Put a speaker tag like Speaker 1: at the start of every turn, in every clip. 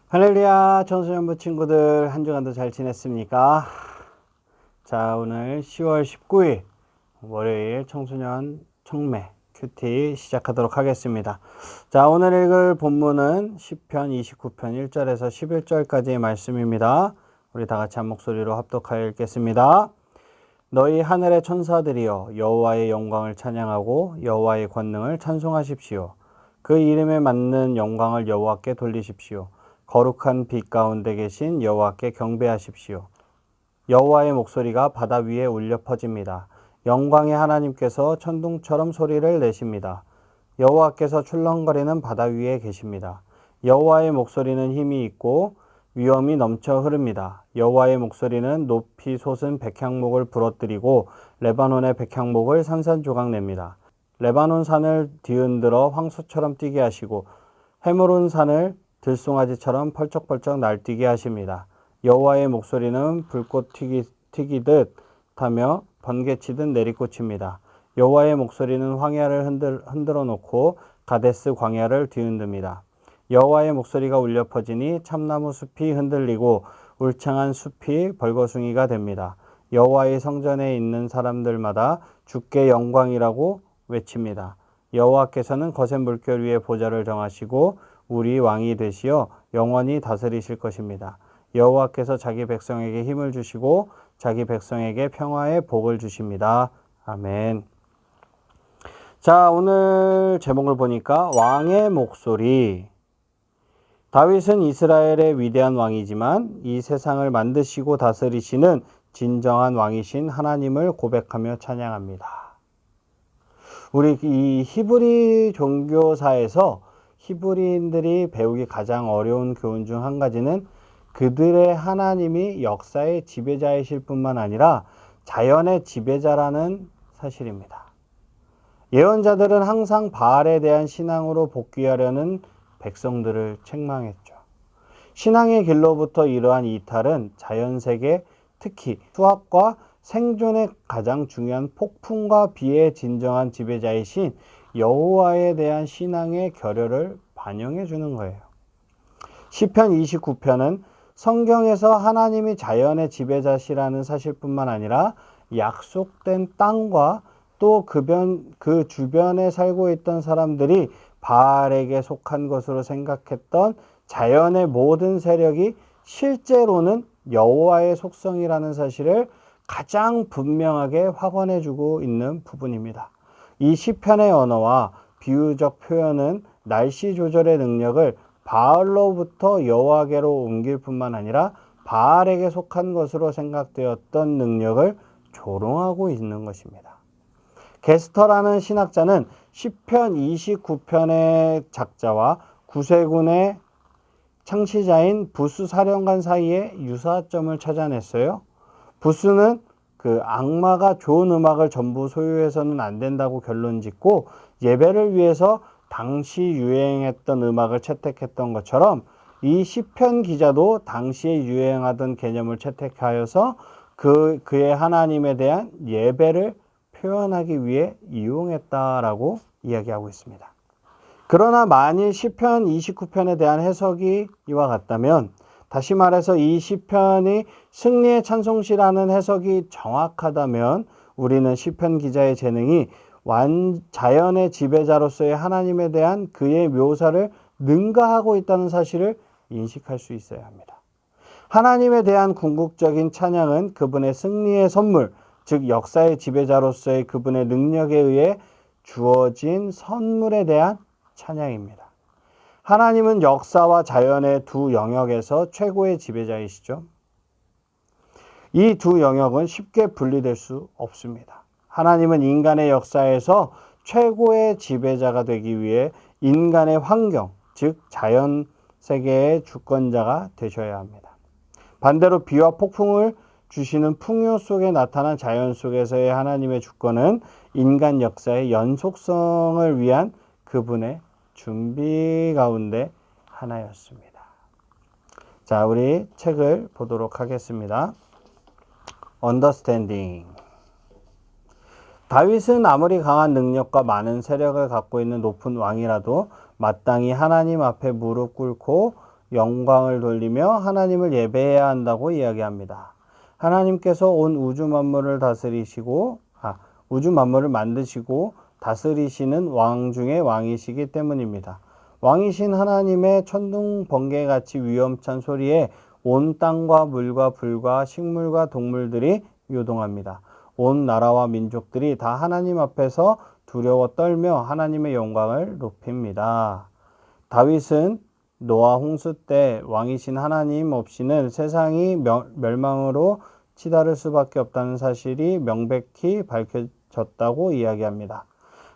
Speaker 1: 할렐루야, 청소년부 친구들 한 주간도 잘 지냈습니까? 자, 오늘 10월 19일 월요일 청소년 청매 큐티 시작하도록 하겠습니다. 자, 오늘 읽을 본문은 시편 29편 1절에서 11절까지의 말씀입니다. 우리 다 같이 한 목소리로 합독하여 읽겠습니다. 너희 하늘의 천사들이여 여호와의 영광을 찬양하고 여호와의 권능을 찬송하십시오. 그 이름에 맞는 영광을 여호와께 돌리십시오. 거룩한 빛 가운데 계신 여호와께 경배하십시오. 여호와의 목소리가 바다 위에 울려 퍼집니다. 영광의 하나님께서 천둥처럼 소리를 내십니다. 여호와께서 출렁거리는 바다 위에 계십니다. 여호와의 목소리는 힘이 있고 위엄이 넘쳐 흐릅니다. 여호와의 목소리는 높이 솟은 백향목을 부러뜨리고 레바논의 백향목을 산산조각 냅니다. 레바논 산을 뒤흔들어 황소처럼 뛰게 하시고 헤므론 산을 들송아지처럼 펄쩍펄쩍 날뛰게 하십니다. 여호와의 목소리는 불꽃 튀기듯 하며 번개치듯 내리꽂힙니다. 여호와의 목소리는 황야를 흔들어 놓고 가데스 광야를 뒤흔듭니다. 여호와의 목소리가 울려 퍼지니 참나무 숲이 흔들리고 울창한 숲이 벌거숭이가 됩니다. 여호와의 성전에 있는 사람들마다 주께 영광이라고 외칩니다. 여호와께서는 거센 물결 위에 보좌를 정하시고 우리 왕이 되시어 영원히 다스리실 것입니다. 여호와께서 자기 백성에게 힘을 주시고 자기 백성에게 평화의 복을 주십니다. 아멘. 자, 오늘 제목을 보니까 왕의 목소리. 다윗은 이스라엘의 위대한 왕이지만 이 세상을 만드시고 다스리시는 진정한 왕이신 하나님을 고백하며 찬양합니다. 우리 이 히브리 종교사에서 히브리인들이 배우기 가장 어려운 교훈 중 한 가지는 그들의 하나님이 역사의 지배자이실 뿐만 아니라 자연의 지배자라는 사실입니다. 예언자들은 항상 바알에 대한 신앙으로 복귀하려는 백성들을 책망했죠. 신앙의 길로부터 이러한 이탈은 자연세계, 특히 수학과 생존의 가장 중요한 폭풍과 비의 진정한 지배자이신 여호와에 대한 신앙의 결여를 반영해 주는 거예요. 시편 29편은 성경에서 하나님이 자연의 지배자시라는 사실뿐만 아니라 약속된 땅과 또 그 주변에 살고 있던 사람들이 바알에게 속한 것으로 생각했던 자연의 모든 세력이 실제로는 여호와의 속성이라는 사실을 가장 분명하게 확언해 주고 있는 부분입니다. 이 시편의 언어와 비유적 표현은 날씨 조절의 능력을 바알로부터 여호와께로 옮길 뿐만 아니라 바알에게 속한 것으로 생각되었던 능력을 조롱하고 있는 것입니다. 게스터라는 신학자는 시편 29편의 작자와 구세군의 창시자인 부스 사령관 사이에 유사점을 찾아냈어요. 부스는 그 악마가 좋은 음악을 전부 소유해서는 안 된다고 결론 짓고 예배를 위해서 당시 유행했던 음악을 채택했던 것처럼 이 시편 기자도 당시에 유행하던 개념을 채택하여서 그의 하나님에 대한 예배를 표현하기 위해 이용했다라고 이야기하고 있습니다. 그러나 만일 시편 29편에 대한 해석이 이와 같다면, 다시 말해서 이 시편이 승리의 찬송시라는 해석이 정확하다면 우리는 시편 기자의 재능이 자연의 지배자로서의 하나님에 대한 그의 묘사를 능가하고 있다는 사실을 인식할 수 있어야 합니다. 하나님에 대한 궁극적인 찬양은 그분의 승리의 선물, 즉 역사의 지배자로서의 그분의 능력에 의해 주어진 선물에 대한 찬양입니다. 하나님은 역사와 자연의 두 영역에서 최고의 지배자이시죠. 이 두 영역은 쉽게 분리될 수 없습니다. 하나님은 인간의 역사에서 최고의 지배자가 되기 위해 인간의 환경, 즉 자연 세계의 주권자가 되셔야 합니다. 반대로 비와 폭풍을 주시는 풍요 속에 나타난 자연 속에서의 하나님의 주권은 인간 역사의 연속성을 위한 그분의 준비 가운데 하나였습니다. 자, 우리 책을 보도록 하겠습니다. Understanding. 다윗은 아무리 강한 능력과 많은 세력을 갖고 있는 높은 왕이라도 마땅히 하나님 앞에 무릎 꿇고 영광을 돌리며 하나님을 예배해야 한다고 이야기합니다. 하나님께서 온 우주 만물을 우주 만물을 만드시고 다스리시는 왕 중의 왕이시기 때문입니다. 왕이신 하나님의 천둥 번개같이 위험찬 소리에 온 땅과 물과 불과 식물과 동물들이 요동합니다. 온 나라와 민족들이 다 하나님 앞에서 두려워 떨며 하나님의 영광을 높입니다. 다윗은 노아 홍수 때 왕이신 하나님 없이는 세상이 멸망으로 치달을 수밖에 없다는 사실이 명백히 밝혀졌다고 이야기합니다.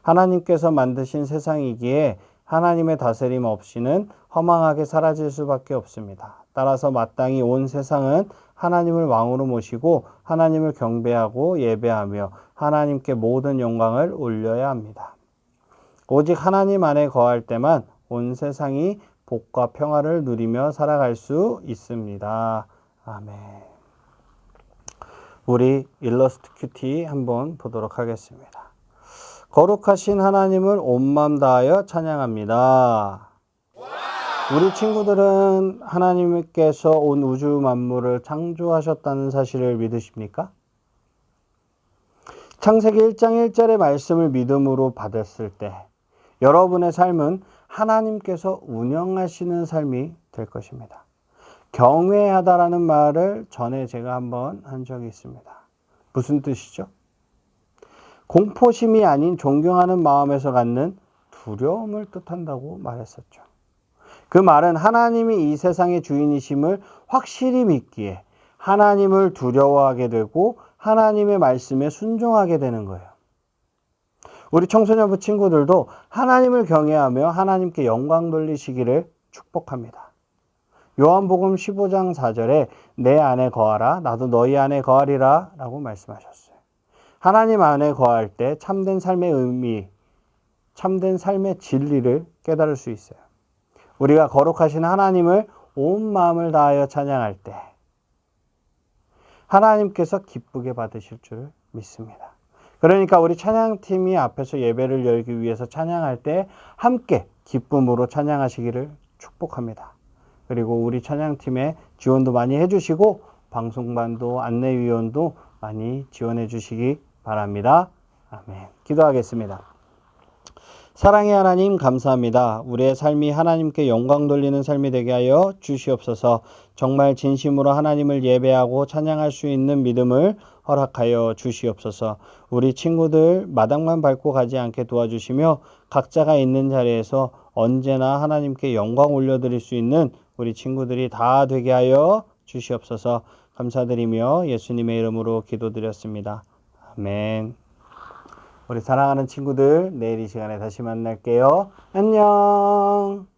Speaker 1: 하나님께서 만드신 세상이기에 하나님의 다스림 없이는 허망하게 사라질 수밖에 없습니다. 따라서 마땅히 온 세상은 하나님을 왕으로 모시고 하나님을 경배하고 예배하며 하나님께 모든 영광을 올려야 합니다. 오직 하나님 안에 거할 때만 온 세상이 복과 평화를 누리며 살아갈 수 있습니다. 아멘. 우리 일러스트 큐티 한번 보도록 하겠습니다. 거룩하신 하나님을 온 마음 다하여 찬양합니다. 우리 친구들은 하나님께서 온 우주 만물을 창조하셨다는 사실을 믿으십니까? 창세기 1장 1절의 말씀을 믿음으로 받았을 때 여러분의 삶은 하나님께서 운영하시는 삶이 될 것입니다. 경외하다라는 말을 전에 제가 한번 한 적이 있습니다. 무슨 뜻이죠? 공포심이 아닌 존경하는 마음에서 갖는 두려움을 뜻한다고 말했었죠. 그 말은 하나님이 이 세상의 주인이심을 확실히 믿기에 하나님을 두려워하게 되고 하나님의 말씀에 순종하게 되는 거예요. 우리 청소년부 친구들도 하나님을 경외하며 하나님께 영광 돌리시기를 축복합니다. 요한복음 15장 4절에 내 안에 거하라 나도 너희 안에 거하리라 라고 말씀하셨어요. 하나님 안에 거할 때 참된 삶의 의미, 참된 삶의 진리를 깨달을 수 있어요. 우리가 거룩하신 하나님을 온 마음을 다하여 찬양할 때 하나님께서 기쁘게 받으실 줄 믿습니다. 그러니까 우리 찬양팀이 앞에서 예배를 열기 위해서 찬양할 때 함께 기쁨으로 찬양하시기를 축복합니다. 그리고 우리 찬양팀에 지원도 많이 해주시고 방송반도 안내위원도 많이 지원해 주시기 바랍니다. 아멘. 기도하겠습니다. 사랑의 하나님 감사합니다. 우리의 삶이 하나님께 영광 돌리는 삶이 되게 하여 주시옵소서. 정말 진심으로 하나님을 예배하고 찬양할 수 있는 믿음을 허락하여 주시옵소서. 우리 친구들 마당만 밟고 가지 않게 도와주시며 각자가 있는 자리에서 언제나 하나님께 영광 올려드릴 수 있는 우리 친구들이 다 되게 하여 주시옵소서. 감사드리며 예수님의 이름으로 기도드렸습니다. 아멘. 우리 사랑하는 친구들, 내일 이 시간에 다시 만날게요. 안녕.